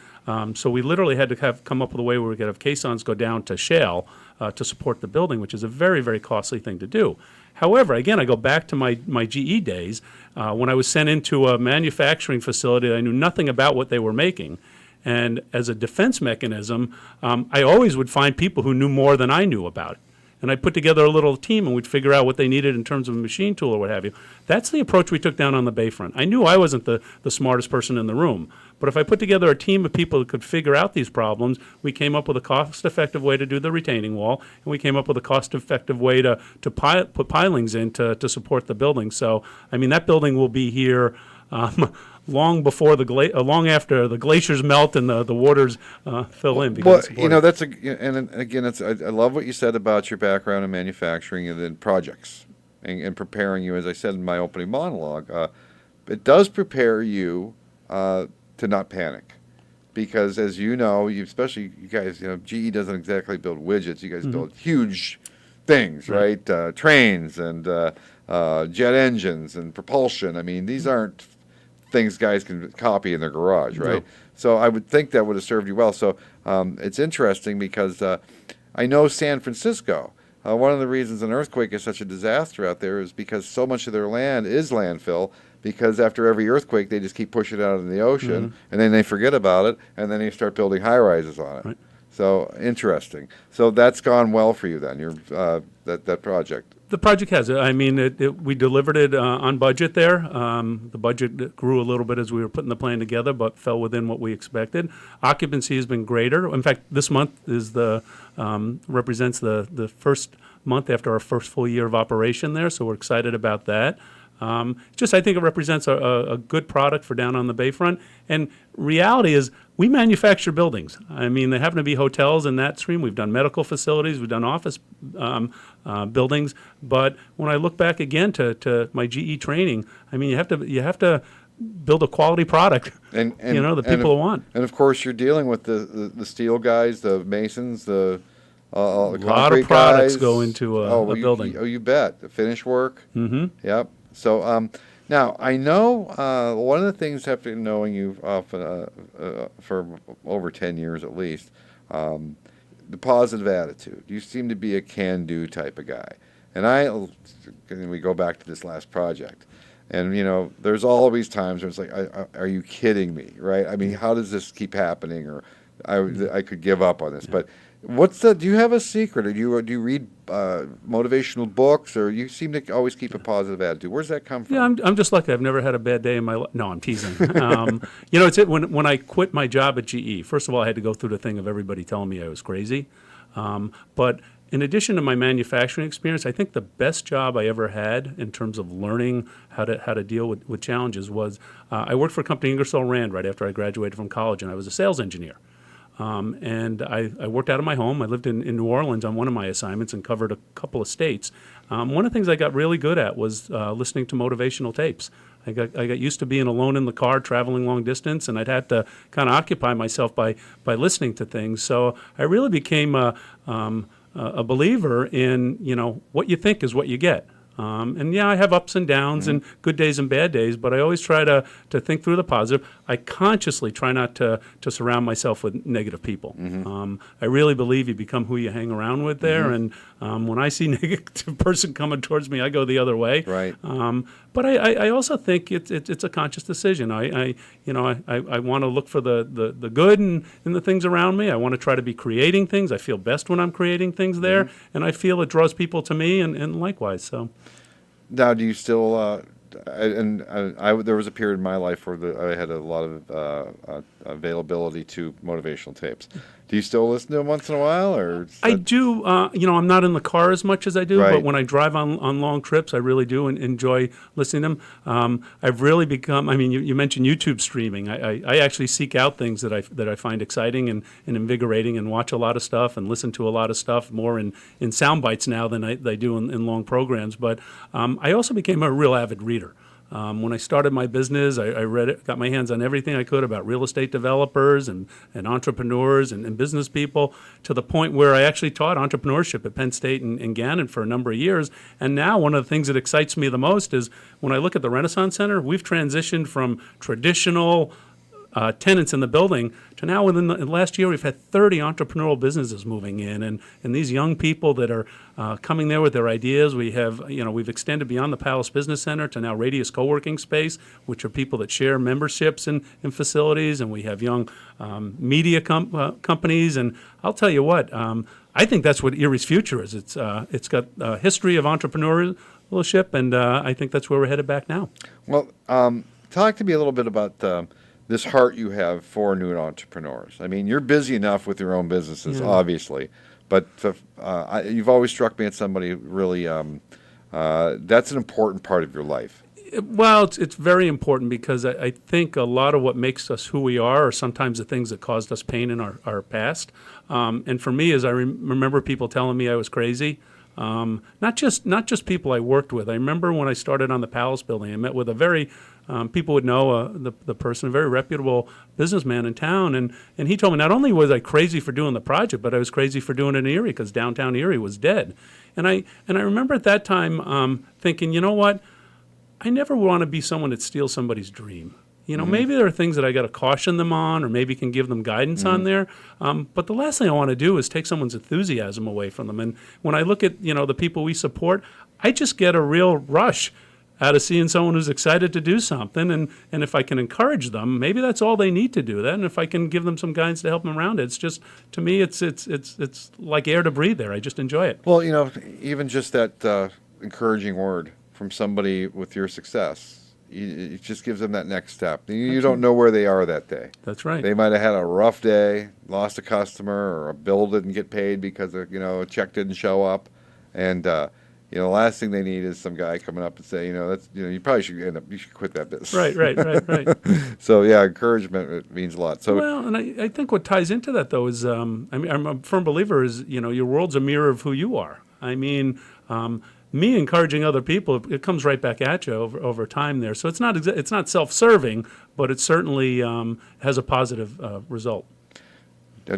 So we literally had to come up with a way where we could have caissons go down to shale to support the building, which is a very, very costly thing to do. However, again, I go back to my GE days when I was sent into a manufacturing facility that I knew nothing about what they were making. And as a defense mechanism, I always would find people who knew more than I knew about it. And I'd put together a little team, and we'd figure out what they needed in terms of a machine tool or what have you. That's the approach we took down on the Bayfront. I knew I wasn't the smartest person in the room, but if I put together a team of people that could figure out these problems, we came up with a cost-effective way to do the retaining wall, and we came up with a cost-effective way to put pilings in to support the building. So, that building will be here long before long after the glaciers melt and the waters fill in. Well, and again, I love what you said about your background in manufacturing and then projects and preparing you. As I said in my opening monologue, it does prepare you to not panic, because as you know, especially you guys, GE doesn't exactly build widgets. You guys build huge things, right? Trains and jet engines and propulsion. These aren't things guys can copy in their garage, right? No. So I would think that would have served you well. So it's interesting because I know San Francisco, one of the reasons an earthquake is such a disaster out there is because so much of their land is landfill, because after every earthquake they just keep pushing it out in the ocean and then they forget about it and then they start building high-rises on it. Right. So interesting. So that's gone well for you then, that project. The project has. We delivered it on budget there. The budget grew a little bit as we were putting the plan together, but fell within what we expected. Occupancy has been greater. In fact, this month is represents the first month after our first full year of operation there, so we're excited about that. Just I think it represents a good product for down on the Bayfront. And reality is we manufacture buildings. I mean, they happen to be hotels in that stream. We've done medical facilities. We've done office buildings. But when I look back again to my GE training, I mean, you have to build a quality product, and that people want. And of course, you're dealing with the steel guys, the masons, the A concrete lot of products guys. go into a building. You bet. The finish work. Mm-hmm. Yep. So now I know one of the things after knowing you for over 10 years at least, the positive attitude. You seem to be a can-do type of guy, and we go back to this last project. And, there's always times where it's like, are you kidding me, right? I mean, how does this keep happening? Or I could give up on this. But do you have a secret? Or do you read motivational books? Or you seem to always keep a positive attitude. Where's that come from? Yeah, I'm just lucky. I've never had a bad day in my life. No, I'm teasing. When I quit my job at GE, first of all, I had to go through the thing of everybody telling me I was crazy. But in addition to my manufacturing experience, I think the best job I ever had in terms of learning how to deal with challenges was I worked for a company, Ingersoll Rand, right after I graduated from college, and I was a sales engineer. And I worked out of my home. I lived in New Orleans on one of my assignments and covered a couple of states. One of the things I got really good at was listening to motivational tapes. I got used to being alone in the car, traveling long distance, and I'd have to kind of occupy myself by listening to things. So I really became a believer in, what you think is what you get. And I have ups and downs and good days and bad days, but I always try to think through the positive. I consciously try not to surround myself with negative people. I really believe you become who you hang around with there, and when I see a negative person coming towards me, I go the other way. Right. But I also think it's a conscious decision. I want to look for the good in the things around me. I want to try to be creating things. I feel best when I'm creating things there, and I feel it draws people to me, and likewise. So. Now, do you still? There was a period in my life where I had a lot of availability to motivational tapes. Do you still listen to them once in a while, or? I do. I'm not in the car as much as I do, Right. but when I drive on long trips, I really do enjoy listening to them. I've really become. I mean, you mentioned YouTube streaming. I actually seek out things that I find exciting and invigorating, and watch a lot of stuff and listen to a lot of stuff more in sound bites now than I do in long programs. But I also became a real avid reader. When I started my business, I read it, got my hands on everything I could about real estate developers and entrepreneurs and business people, to the point where I actually taught entrepreneurship at Penn State and Gannon for a number of years. And now one of the things that excites me the most is when I look at the Renaissance Center, we've transitioned from traditional tenants in the building to now within the last year we've had 30 entrepreneurial businesses moving in, and these young people that are coming there with their ideas. We have we've extended beyond the Palace Business Center to now Radius Co-working Space, which are people that share memberships in facilities, and we have young media companies. And I'll tell you what, I think that's what Erie's future is. It's got a history of entrepreneurship, and I think that's where we're headed back now. Well, talk to me a little bit about this heart you have for new entrepreneurs. I mean, you're busy enough with your own businesses, obviously, but you've always struck me as somebody really, that's an important part of your life. Well, it's very important because I think a lot of what makes us who we are sometimes the things that caused us pain in our past. And for me, as I remember people telling me I was crazy, not just people I worked with. I remember when I started on the Palace building, I met with a very people would know the person, a very reputable businessman in town, and he told me not only was I crazy for doing the project, but I was crazy for doing it in Erie because downtown Erie was dead. And I remember at that time thinking, you know what, I never want to be someone that steals somebody's dream. Maybe there are things that I got to caution them on, or maybe can give them guidance on there. But the last thing I want to do is take someone's enthusiasm away from them. And when I look at the people we support, I just get a real rush out of seeing someone who's excited to do something. And if I can encourage them, maybe that's all they need to do that. And if I can give them some guidance to help them around it, it's just, to me, it's like air to breathe there. I just enjoy it. Well, even just that encouraging word from somebody with your success, it just gives them that next step. You don't know where they are that day. That's right. They might have had a rough day, lost a customer, or a bill didn't get paid because a check didn't show up, and the last thing they need is some guy coming up and saying, that's, you probably you should quit that business. Right. So yeah, encouragement means a lot. So Well, and I think what ties into that though is, I'm a firm believer is, your world's a mirror of who you are. I mean, me encouraging other people, it comes right back at you over time there. So it's not self-serving, but it certainly has a positive result.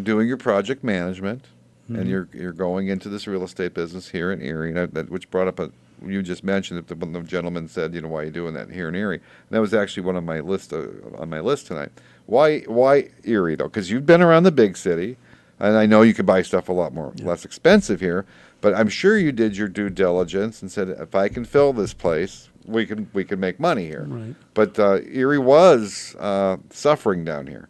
doing your project management, and you're going into this real estate business here in Erie, which brought up you just mentioned that the gentleman said, why are you doing that here in Erie? And that was actually one of my on my list tonight. Why Erie though? Because you've been around the big city, and I know you could buy stuff a lot less expensive here. But I'm sure you did your due diligence and said, if I can fill this place, we can make money here. Right. But Erie was suffering down here.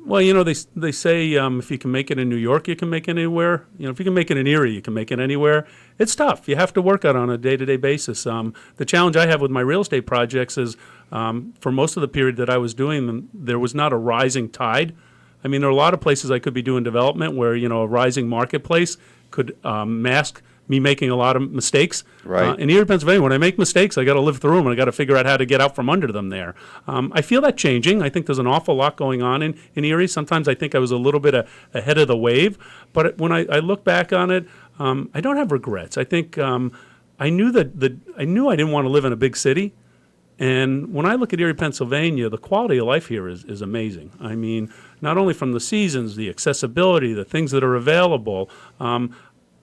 Well, they say if you can make it in New York, you can make it anywhere. If you can make it in Erie, you can make it anywhere. It's tough. You have to work at it on a day-to-day basis. The challenge I have with my real estate projects is for most of the period that I was doing them, there was not a rising tide. I mean, there are a lot of places I could be doing development where, a rising marketplace could mask me making a lot of mistakes. Right. In Erie, Pennsylvania, when I make mistakes, I got to live through them, and I got to figure out how to get out from under them there. I feel that changing. I think there's an awful lot going on in Erie. Sometimes I think I was a little bit ahead of the wave, but when I look back on it, I don't have regrets. I think I knew I didn't want to live in a big city. And when I look at Erie, Pennsylvania, the quality of life here is amazing. I mean, not only from the seasons, the accessibility, the things that are available.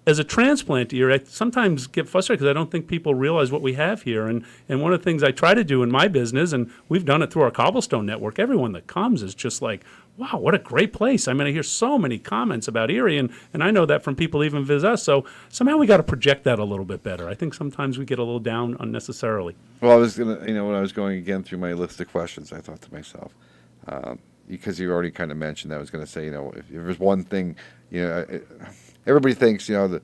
As a transplant here, I sometimes get frustrated because I don't think people realize what we have here. And one of the things I try to do in my business, and we've done it through our cobblestone network, everyone that comes is just like, wow, what a great place. I mean, I hear so many comments about Erie, and I know that from people even visit us. So somehow we got to project that a little bit better. I think sometimes we get a little down unnecessarily. Well, I was going to, when I was going again through my list of questions, I thought to myself, because you already kind of mentioned that, I was going to say, if there's one thing, everybody thinks, that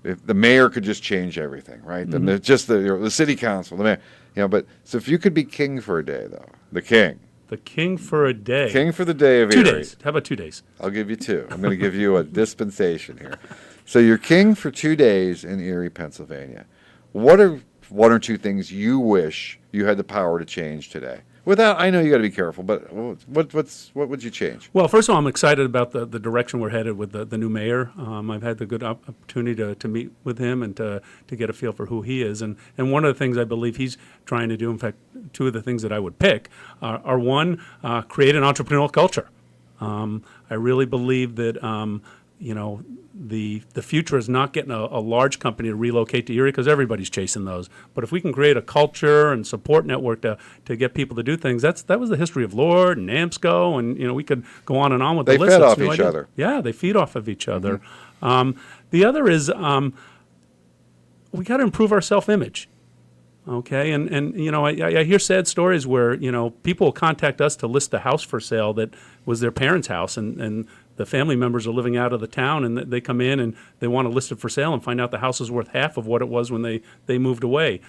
if the mayor could just change everything, right? Mm-hmm. Then just the city council, the mayor, but so if you could be king for a day, though, the king. The king for a day. King for the day of 2 Erie. days. How about 2 days? I'll give you 2. I'm going to give you a dispensation here. So you're king for 2 days in Erie, Pennsylvania. What are 1 or 2 things you wish you had the power to change today? Without, I know you got to be careful, but what would you change? Well, first of all, I'm excited about the direction we're headed with the new mayor. I've had the good opportunity to meet with him and to get a feel for who he is. And one of the things I believe he's trying to do, in fact, 2 of the things that I would pick are one, create an entrepreneurial culture. I really believe that, the future is not getting a large company to relocate to Erie because everybody's chasing those. But if we can create a culture and support network to get people to do things, that was the history of Lord and NAMSCO, and we could go on and on with the list. They fed That's off new each idea. other. Yeah, they feed off of each other. The other is we got to improve our self-image. Okay, and I hear sad stories where people will contact us to list a house for sale that was their parents' house, and the family members are living out of the town, and they come in and they want to list it for sale and find out the house is worth half of what it was when they moved away.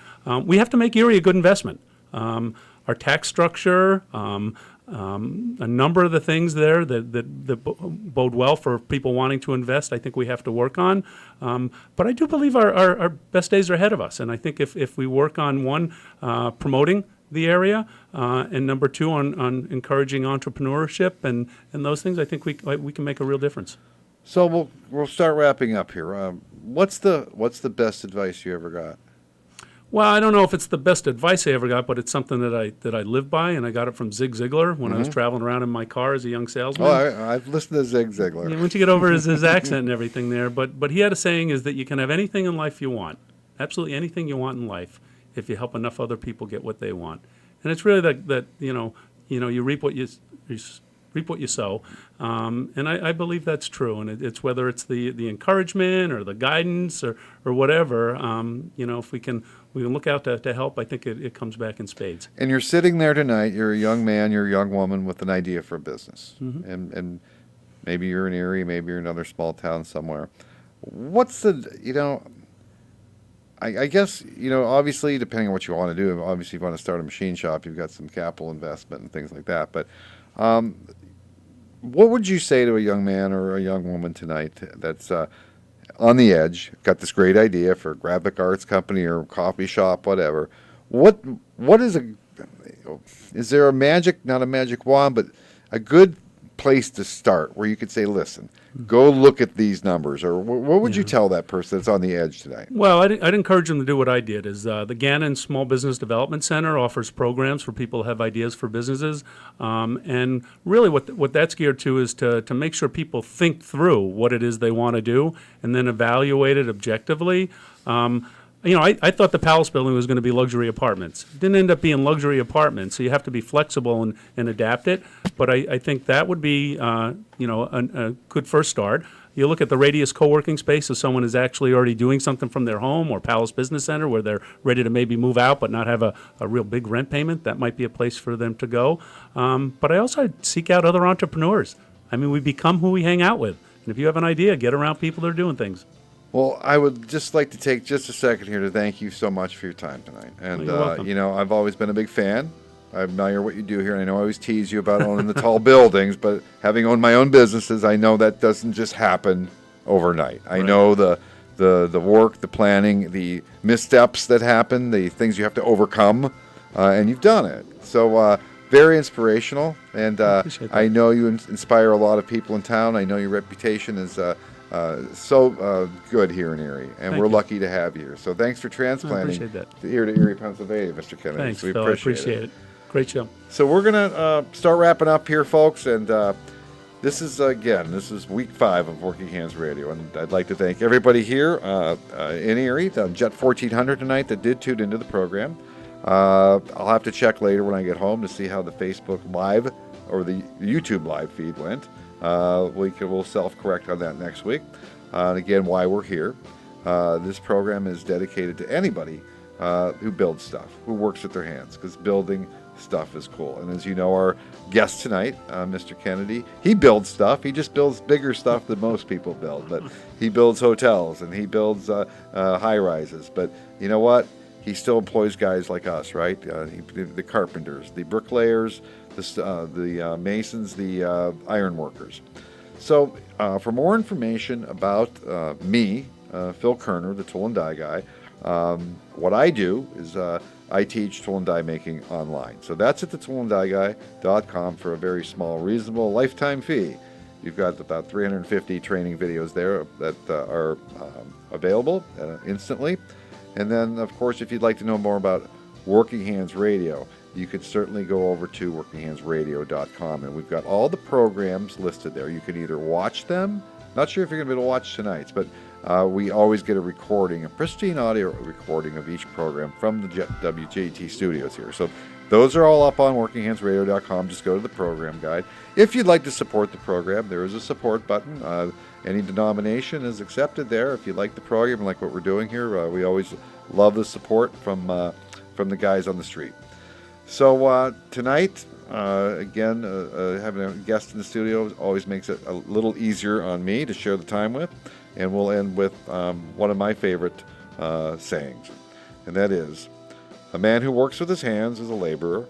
We have to make Erie a good investment. Our tax structure, a number of the things there that bode well for people wanting to invest, I think we have to work on. But I do believe our best days are ahead of us, and I think if we work on one, promoting the area, and number 2 on encouraging entrepreneurship and those things, I think we can make a real difference. So we'll start wrapping up here. What's the best advice you ever got? Well, I don't know if it's the best advice I ever got, but it's something that I live by, and I got it from Zig Ziglar when I was traveling around in my car as a young salesman. Oh, I've listened to Zig Ziglar. Once you get over his accent and everything there, but he had a saying is that you can have anything in life you want, absolutely anything you want in life, if you help enough other people get what they want. And it's really that you reap what you sow, and I believe that's true. And it's whether it's the encouragement or the guidance or whatever. If we can look out to help, I think it comes back in spades. And you're sitting there tonight. You're a young man. You're a young woman with an idea for a business, and maybe you're in Erie, maybe you're in another small town somewhere. What's the I guess, obviously, depending on what you want to do, obviously, if you want to start a machine shop, you've got some capital investment and things like that. But what would you say to a young man or a young woman tonight that's on the edge, got this great idea for a graphic arts company or coffee shop, whatever. What is there a magic, not a magic wand, but a good place to start where you could say, listen, go look at these numbers, or what would you tell that person that's on the edge tonight? Well, I'd encourage them to do what I did. Is the Gannon Small Business Development Center offers programs for people who have ideas for businesses, and really what that's geared to is to make sure people think through what it is they want to do and then evaluate it objectively. I thought the Palace building was going to be luxury apartments. It didn't end up being luxury apartments, so you have to be flexible and adapt it. But I think that would be, a good first start. You look at the Radius co-working space, if someone is actually already doing something from their home, or Palace Business Center where they're ready to maybe move out but not have a real big rent payment, that might be a place for them to go. But I also seek out other entrepreneurs. I mean, we become who we hang out with. And if you have an idea, get around people that are doing things. Well, I would just like to take just a second here to thank you so much for your time tonight. And, you're welcome. I've always been a big fan. I admire what you do here, and I know I always tease you about owning the tall buildings, but having owned my own businesses, I know that doesn't just happen overnight. I know the work, the planning, the missteps that happen, the things you have to overcome, and you've done it. So very inspirational, and I know you inspire a lot of people in town. I know your reputation is so good here in Erie, and we're lucky to have you here. So thanks for transplanting here to Erie, Pennsylvania, Mr. Kennedy. Thanks, so we Phil. I appreciate it. Great show. So we're going to start wrapping up here, folks, and this is week 5 of Working Hands Radio, and I'd like to thank everybody here in Erie on Jet 1400 tonight that did tune into the program. I'll have to check later when I get home to see how the Facebook Live or the YouTube Live feed went. We'll self-correct on that next week. And again, why we're here. This program is dedicated to anybody who builds stuff, who works with their hands, because building stuff is cool. And as you know, our guest tonight, Mr. Kennedy, he builds stuff. He just builds bigger stuff than most people build. But he builds hotels and he builds high-rises. But you know what? He still employs guys like us, right? The carpenters, the bricklayers, the masons, the iron workers. So for more information about me, Phil Kerner, the tool and die guy, what I do is I teach tool and die making online. So that's at thetoolanddieguy.com for a very small, reasonable lifetime fee. You've got about 350 training videos there that are available instantly. And then, of course, if you'd like to know more about Working Hands Radio, you could certainly go over to workinghandsradio.com, and we've got all the programs listed there. You can either watch them, not sure if you're going to be able to watch tonight's, but we always get a pristine audio recording of each program from the WJT studios here. So those are all up on workinghandsradio.com. Just go to the program guide. If you'd like to support the program, there is a support button. Any denomination is accepted there. If you like the program and like what we're doing here, we always love the support from the guys on the street. So tonight, again, having a guest in the studio always makes it a little easier on me to share the time with. And we'll end with one of my favorite sayings, and that is, a man who works with his hands is a laborer.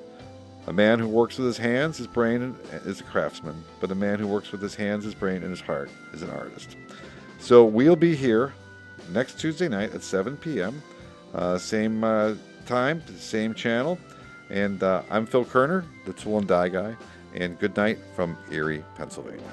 A man who works with his hands, his brain, is a craftsman. But a man who works with his hands, his brain, and his heart is an artist. So we'll be here next Tuesday night at 7 p.m. Same time, same channel. And I'm Phil Kerner, the Tool and Die Guy. And good night from Erie, Pennsylvania.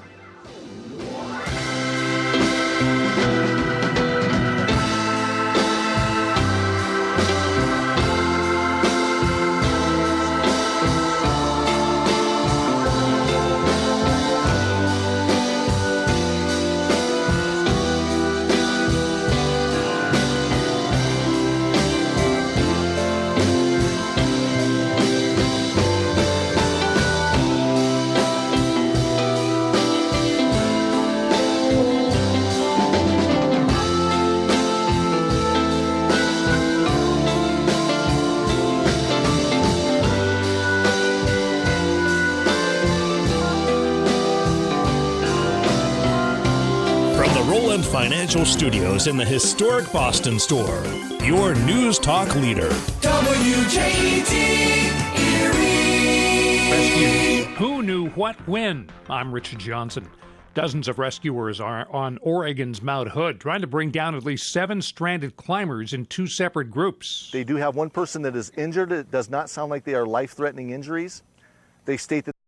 Financial Studios in the historic Boston store. Your news talk leader. WJT Erie. Who knew what when? I'm Richard Johnson. Dozens of rescuers are on Oregon's Mount Hood, trying to bring down at least 7 stranded climbers in 2 separate groups. They do have one person that is injured. It does not sound like they are life-threatening injuries. They state that